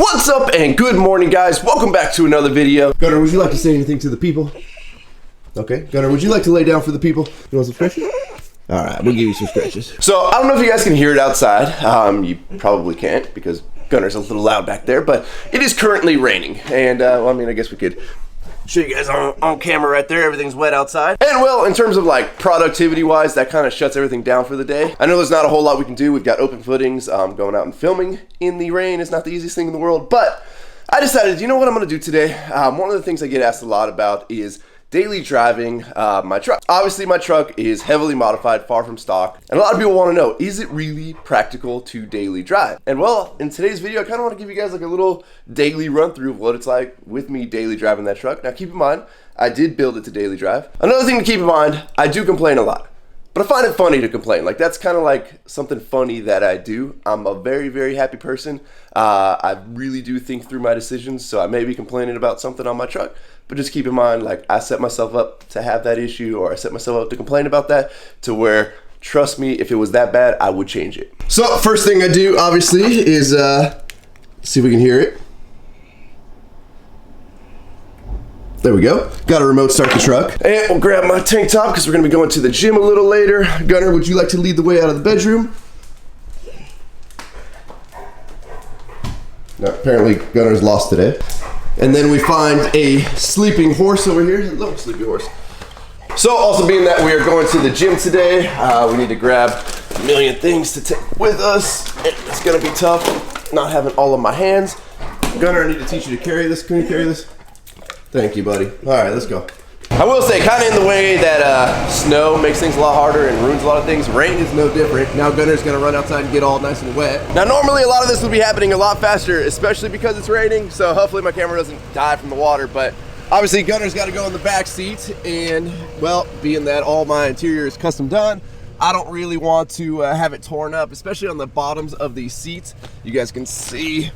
What's up and good morning, guys. Welcome back to another video. Gunnar, would you like to say anything to the people? Okay. Gunnar, would you like to lay down for the people? You want some stretches? All right, we'll give you some stretches. So I don't know if you guys can hear it outside. You probably can't because Gunnar's a little loud back there, but it is currently raining. And well, I mean, I guess we could show you guys on camera right there. Everything's wet outside. And well, in terms of like productivity wise, that kind of shuts everything down for the day. I know there's not a whole lot we can do. We've got open footings. Going out and filming in the rain is not the easiest thing in the world, but I decided, you know what I'm gonna do today? One of the things I get asked a lot about is daily driving my truck. Obviously my truck is heavily modified, far from stock, and a lot of people want to know, is it really practical to daily drive? And well, in today's video I kind of want to give you guys like a little daily run through of what it's like with me daily driving that truck. Now keep in mind, I did build it to daily drive. Another thing to keep in mind, I do complain a lot, but I find it funny to complain. Like that's kind of like something funny that I do. I'm a very, very happy person. I really do think through my decisions, so I may be complaining about something on my truck, but just keep in mind, like I set myself up to have that issue, or I set myself up to complain about that, to where, trust me, if it was that bad, I would change it. So first thing I do, obviously, is see if we can hear it. There we go. Got a remote start the truck. And we'll grab my tank top because we're gonna be going to the gym a little later. Gunnar, would you like to lead the way out of the bedroom? No, apparently Gunnar's lost today. And then we find a sleeping horse over here. Hello, sleepy horse. So also being that we are going to the gym today, we need to grab a million things to take with us. It's gonna be tough not having all of my hands. Gunnar, I need to teach you to carry this. Can you carry this? Thank you, buddy. All right, let's go. I will say, kind of in the way that snow makes things a lot harder and ruins a lot of things, rain is no different. Now Gunnar's gonna run outside and get all nice and wet. Now normally a lot of this would be happening a lot faster, especially because it's raining, so hopefully my camera doesn't die from the water, but obviously Gunnar's gotta go in the back seat, and well, being that all my interior is custom done, I don't really want to have it torn up, especially on the bottoms of these seats. You guys can see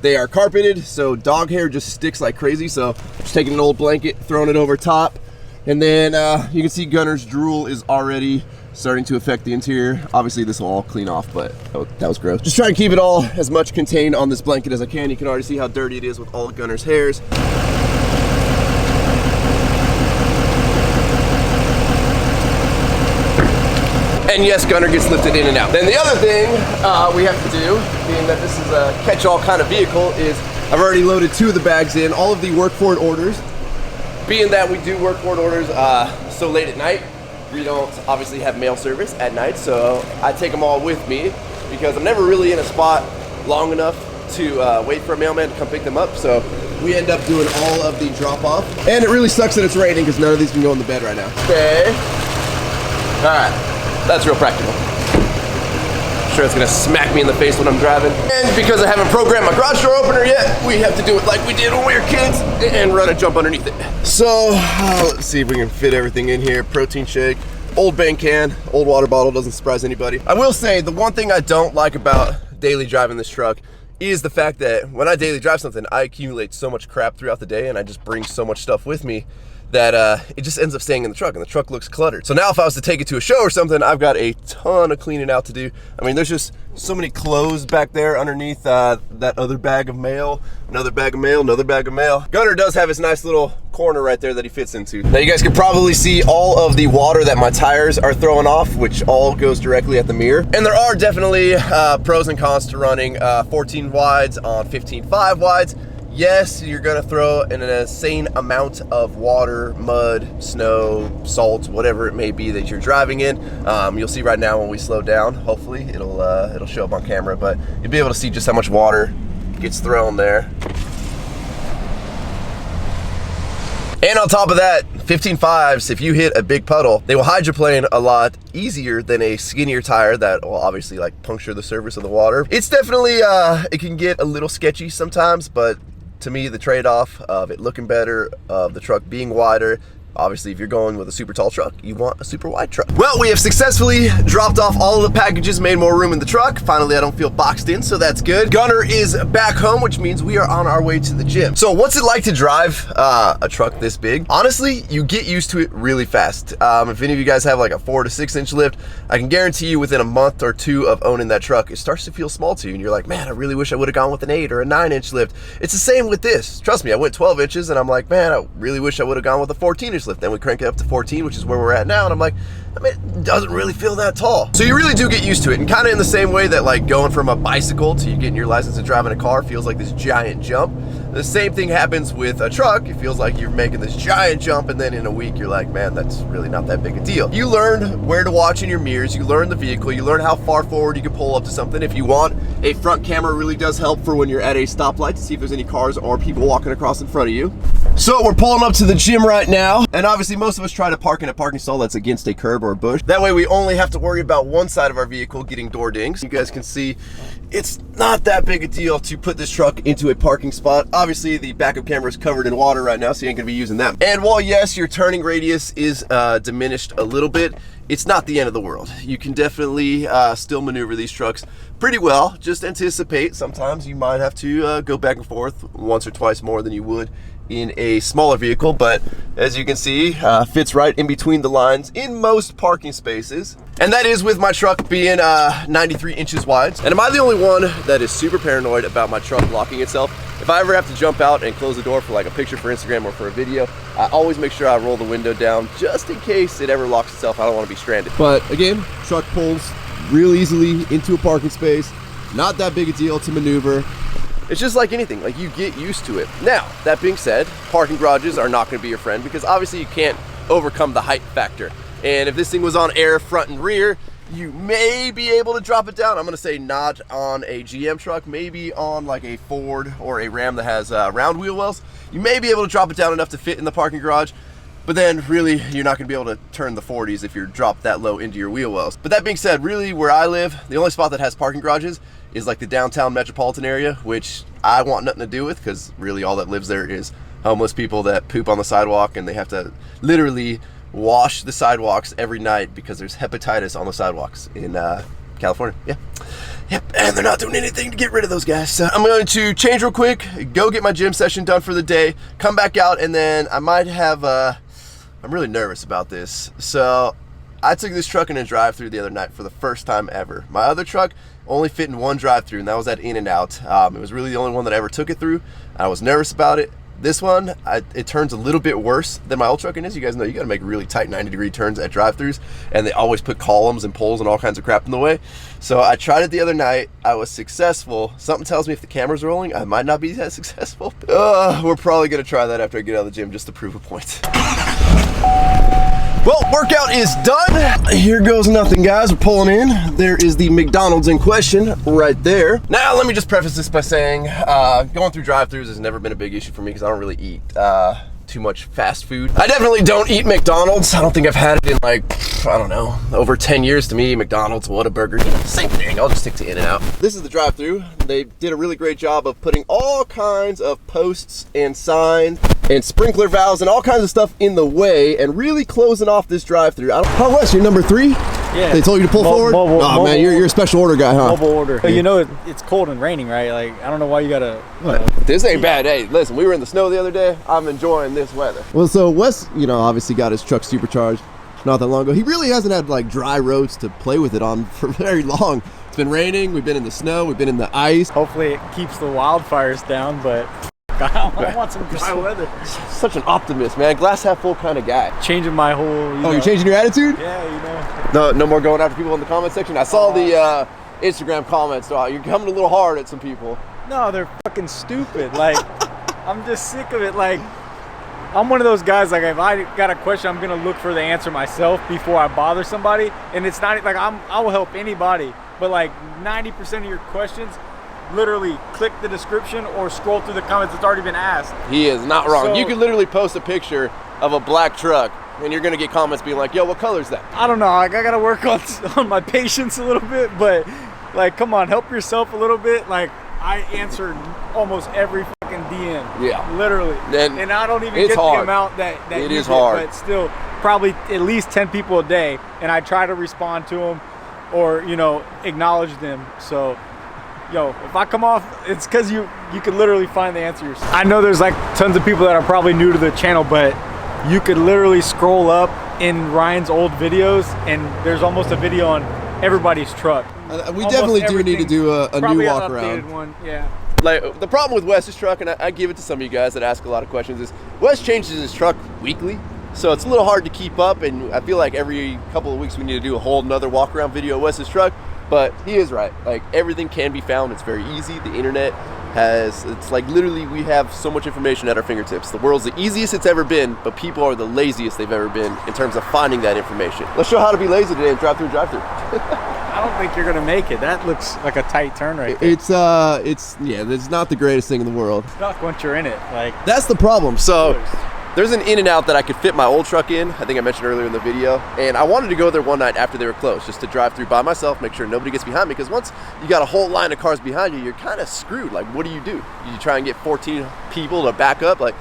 they are carpeted, so dog hair just sticks like crazy. So just taking an old blanket, throwing it over top, and then you can see Gunnar's drool is already starting to affect the interior. Obviously this will all clean off, but that was gross. Just trying to keep it all as much contained on this blanket as I can. You can already see how dirty it is with all of Gunnar's hairs. And yes, Gunnar gets lifted in and out. Then the other thing we have to do, being that this is a catch-all kind of vehicle, is I've already loaded 2 of the bags in, all of the work for it orders. Being that we do work for it orders so late at night, we don't obviously have mail service at night, so I take them all with me because I'm never really in a spot long enough to wait for a mailman to come pick them up, so we end up doing all of the drop-off. And it really sucks that it's raining because none of these can go in the bed right now. Okay. All right. That's real practical. I'm sure it's gonna smack me in the face when I'm driving. And because I haven't programmed my garage door opener yet, we have to do it like we did when we were kids and run a jump underneath it. So let's see if we can fit everything in here. Protein shake, old bank can, old water bottle, doesn't surprise anybody. I will say the one thing I don't like about daily driving this truck is the fact that when I daily drive something, I accumulate so much crap throughout the day and I just bring so much stuff with me that it just ends up staying in the truck and the truck looks cluttered. So now if I was to take it to a show or something, I've got a ton of cleaning out to do. I mean, there's just so many clothes back there underneath that other bag of mail, another bag of mail, another bag of mail. Gunnar does have his nice little corner right there that he fits into. Now you guys can probably see all of the water that my tires are throwing off, which all goes directly at the mirror. And there are definitely pros and cons to running 14 wides on 15.5 wides. Yes, you're gonna throw an insane amount of water, mud, snow, salt, whatever it may be that you're driving in. You'll see right now when we slow down, hopefully it'll show up on camera, but you'll be able to see just how much water gets thrown there. And on top of that, 15.5s, if you hit a big puddle, they will hydroplane a lot easier than a skinnier tire that will obviously like puncture the surface of the water. It's definitely, it can get a little sketchy sometimes, but to me, the trade-off of it looking better, of the truck being wider, Obviously, if you're going with a super tall truck, you want a super wide truck. Well, we have successfully dropped off all of the packages, made more room in the truck. Finally, I don't feel boxed in, so that's good. Gunner is back home, which means we are on our way to the gym. So what's it like to drive a truck this big? Honestly, you get used to it really fast. If any of you guys have like a 4 to 6 inch lift, I can guarantee you within a month or two of owning that truck, it starts to feel small to you, and you're like, man, I really wish I would have gone with an 8 or a 9 inch lift. It's the same with this. Trust me, I went 12 inches, and I'm like, man, I really wish I would have gone with a 14 inch lift. Then we crank it up to 14, which is where we're at now, and I'm like, I mean, it doesn't really feel that tall. So you really do get used to it, and kind of in the same way that like going from a bicycle to you getting your license and driving a car feels like this giant jump. The same thing happens with a truck. It feels like you're making this giant jump, and then in a week you're like, man, that's really not that big a deal. You learn where to watch in your mirrors, you learn the vehicle, you learn how far forward you can pull up to something. If you want, a front camera really does help for when you're at a stoplight to see if there's any cars or people walking across in front of you. So we're pulling up to the gym right now, and obviously most of us try to park in a parking stall that's against a curb or a bush. That way we only have to worry about one side of our vehicle getting door dings. You guys can see it's not that big a deal to put this truck into a parking spot. Obviously the backup camera is covered in water right now, so you ain't gonna be using that. And while yes, your turning radius is diminished a little bit, it's not the end of the world. You can definitely still maneuver these trucks pretty well. Just anticipate sometimes you might have to go back and forth once or twice more than you would in a smaller vehicle, but as you can see, fits right in between the lines in most parking spaces. And that is with my truck being 93 inches wide. And am I the only one that is super paranoid about my truck locking itself? If I ever have to jump out and close the door for like a picture for Instagram or for a video, I always make sure I roll the window down just in case it ever locks itself. I don't want to be stranded. But again, truck pulls real easily into a parking space. Not that big a deal to maneuver. It's just like anything, like you get used to it. Now, that being said, parking garages are not gonna be your friend because obviously you can't overcome the height factor. And if this thing was on air front and rear, you may be able to drop it down. I'm gonna say not on a GM truck, maybe on like a Ford or a Ram that has round wheel wells. You may be able to drop it down enough to fit in the parking garage, but then really you're not gonna be able to turn the 40s if you're dropped that low into your wheel wells. But that being said, really where I live, the only spot that has parking garages is like the downtown metropolitan area, which I want nothing to do with because really all that lives there is homeless people that poop on the sidewalk, and they have to literally wash the sidewalks every night because there's hepatitis on the sidewalks in California. Yeah. Yep, and they're not doing anything to get rid of those guys. So I'm going to change real quick, go get my gym session done for the day, come back out, and then I might have, I'm really nervous about this. So I took this truck in a drive-thru the other night for the first time ever. My other truck only fit in one drive-thru, and that was at In-N-Out. It was really the only one that I ever took it through. I was nervous about it. This one, it turns a little bit worse than my old truck. And as you guys know, you gotta make really tight 90-degree turns at drive-thrus, and they always put columns and poles and all kinds of crap in the way. So I tried it the other night. I was successful. Something tells me if the camera's rolling, I might not be that successful. We're probably gonna try that after I get out of the gym just to prove a point. Well, workout is done. Here goes nothing, guys. We're pulling in. There is the McDonald's in question right there. Now, let me just preface this by saying going through drive-thrus has never been a big issue for me because I don't really eat too much fast food. I definitely don't eat McDonald's. I don't think I've had it in like, I don't know, over 10 years. To me, McDonald's, Whataburger, same thing. I'll just stick to In-N-Out. This is the drive-thru. They did a really great job of putting all kinds of posts and signs and sprinkler valves and all kinds of stuff in the way and really closing off this drive-thru. Oh, Wes, you're number 3? Yeah. They told you to pull forward? Oh, man, you're a special order guy, huh? Mobile order. But you know it's cold and raining, right? Like, I don't know why you gotta... This ain't bad. Hey, listen, we were in the snow the other day. I'm enjoying this weather. Well, so Wes, obviously got his truck supercharged not that long ago. He really hasn't had like dry roads to play with it on for very long. It's been raining, we've been in the snow, we've been in the ice. Hopefully it keeps the wildfires down, but I want some dry weather. Such an optimist, man. Glass half full kind of guy. Changing my whole... You're changing your attitude? Yeah, No more going after people in the comment section. I saw the Instagram comments. So you're coming a little hard at some people. No, they're fucking stupid. Like, I'm just sick of it. Like, I'm one of those guys, like, if I got a question, I'm gonna look for the answer myself before I bother somebody. And it's not like I will help anybody, but like 90% of your questions, literally click the description or scroll through the comments. It's already been asked. He is not wrong. So, you could literally post a picture of a black truck and you're gonna get comments being like, yo, what color is that? I don't know, like, I gotta work on my patience a little bit, but like, come on, help yourself a little bit. Like, I answer almost every fucking DM. Yeah. Literally. And I don't even get hard. the amount that it you is get, hard. but still, probably at least 10 people a day, and I try to respond to them or, you know, acknowledge them. So, yo, if I come off, it's because you could literally find the answer yourself. I know there's like tons of people that are probably new to the channel, but you could literally scroll up in Ryan's old videos, and there's almost a video on everybody's truck. We definitely do need to do a new walk around. One, yeah. Like the problem with Wes's truck, and I give it to some of you guys that ask a lot of questions, is Wes changes his truck weekly, so it's a little hard to keep up. And I feel like every couple of weeks we need to do a whole another walk around video of Wes's truck. But he is right. Like everything can be found. It's very easy. The internet it's like literally we have so much information at our fingertips. The world's the easiest it's ever been, but people are the laziest they've ever been in terms of finding that information. Let's show how to be lazy today and drive-thru. I don't think you're gonna make it. That looks like a tight turn right there. It's not the greatest thing in the world. Stuck once you're in it. Like that's the problem. So there's an in and out that I could fit my old truck in. I think I mentioned earlier in the video. And I wanted to go there one night after they were closed, just to drive through by myself, make sure nobody gets behind me. Because once you got a whole line of cars behind you, you're kind of screwed. Like, what do? You try and get 14 people to back up? Like,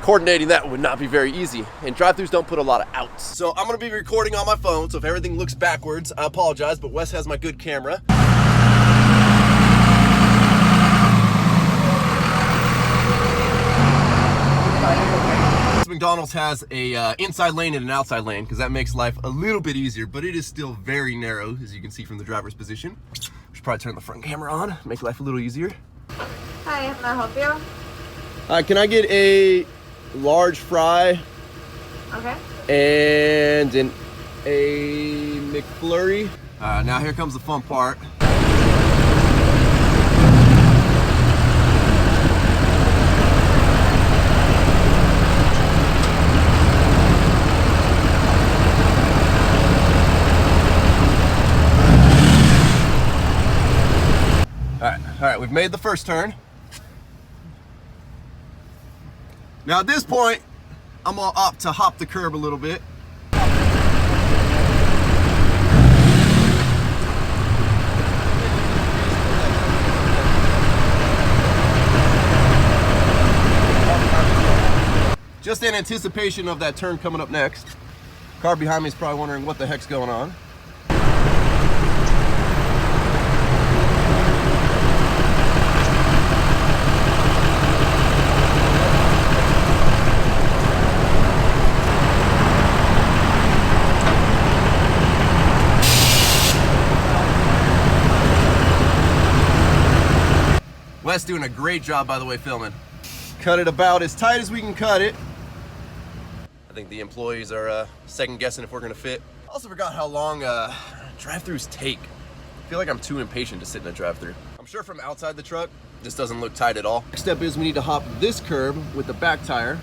coordinating that would not be very easy. And drive-thrus don't put a lot of outs. So I'm gonna be recording on my phone. So if everything looks backwards, I apologize, but Wes has my good camera. McDonald's has a inside lane and an outside lane because that makes life a little bit easier, but it is still very narrow, as you can see from the driver's position. We should probably turn the front camera on, make life a little easier. Hi, can I help you? Can I get a large fry? Okay. And a McFlurry. Now here comes the fun part. All right, we've made the first turn. Now at this point, I'm gonna opt to hop the curb a little bit. Just in anticipation of that turn coming up next. Car behind me is probably wondering what the heck's going on. Wes doing a great job, by the way, filming. Cut it about as tight as we can cut it. I think the employees are second guessing if we're gonna fit. I also forgot how long drive-thrus take. I feel like I'm too impatient to sit in a drive-thru. I'm sure from outside the truck, this doesn't look tight at all. Next step is we need to hop this curb with the back tire.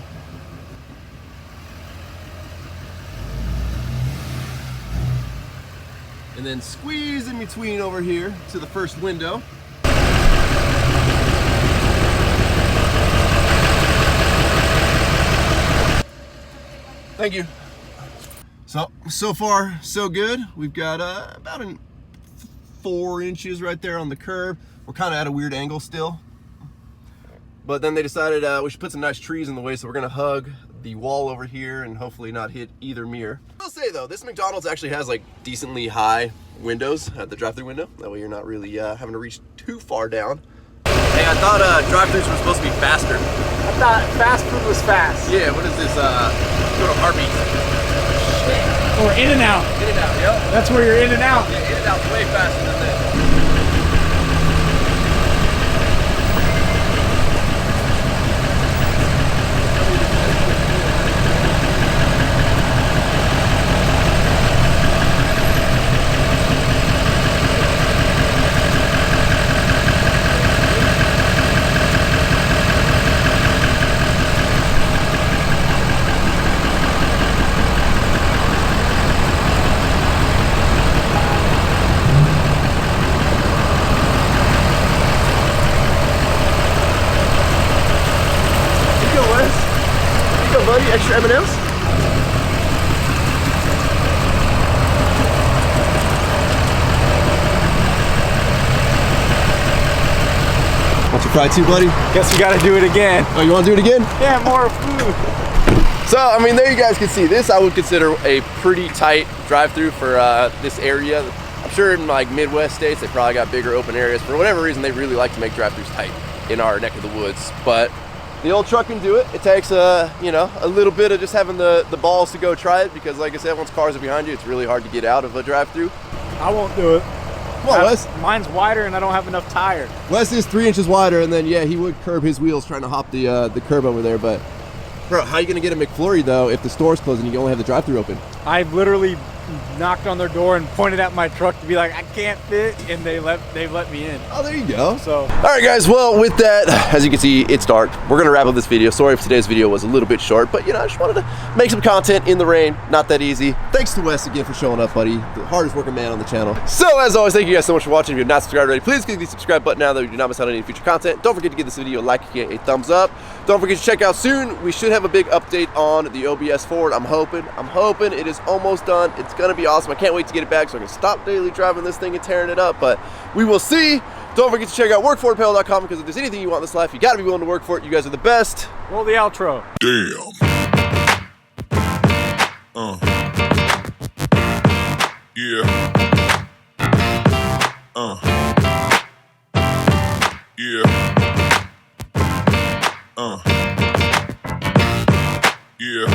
And then squeeze in between over here to the first window. Thank you. So far, so good. We've got about 4 inches right there on the curb. We're kind of at a weird angle still. But then they decided we should put some nice trees in the way, so we're gonna hug the wall over here and hopefully not hit either mirror. I'll say though, this McDonald's actually has like decently high windows at the drive-thru window. That way you're not really having to reach too far down. Hey, I thought drive-thrus were supposed to be faster. I thought fast food was fast. Yeah, what is this? Go to Arby's. Or In and Out. In and Out, yep. That's where you're in and out. Yeah, In and Out's way faster than this. Buddy, extra M&Ms? fry too, buddy? Guess we gotta do it again. Oh, you wanna do it again? Yeah, more food. So, I mean, there you guys can see this. I would consider a pretty tight drive-through for this area. I'm sure in like Midwest states, they probably got bigger open areas. For whatever reason, they really like to make drive-throughs tight in our neck of the woods. But the old truck can do it. It takes you know, a little bit of just having the balls to go try it, because like I said, once cars are behind you, it's really hard to get out of a drive-through. I won't do it. Come on, Wes. Mine's wider and I don't have enough tire. Wes is 3 inches wider, and then yeah, he would curb his wheels trying to hop the curb over there. But bro, how are you gonna get a McFlurry though if the store's closed and you only have the drive-thru open? I literally knocked on their door and pointed at my truck to be like, I can't fit, and they've let me in. Oh, there you go. So all right guys, well with that, as you can see, it's dark. We're gonna wrap up this video. Sorry if today's video was a little bit short, but you know, I just wanted to make some content in the rain. Not that easy. Thanks to Wes again for showing up, buddy, the hardest working man on the channel. So as always, thank you guys so much for watching. If you're not subscribed already, please click the subscribe button now that you do not miss out on any future content. Don't forget to give this video a like if you get a thumbs up. Don't forget to check out soon. We should have a big update on the OBS Ford. I'm hoping it is almost done. It's gonna be awesome. I can't wait to get it back so I can stop daily driving this thing and tearing it up, but we will see. Don't forget to check out workforapparel.com, because if there's anything you want in this life, you gotta be willing to work for it. You guys are the best. roll the outro. Damn. Yeah. Yeah. Yeah.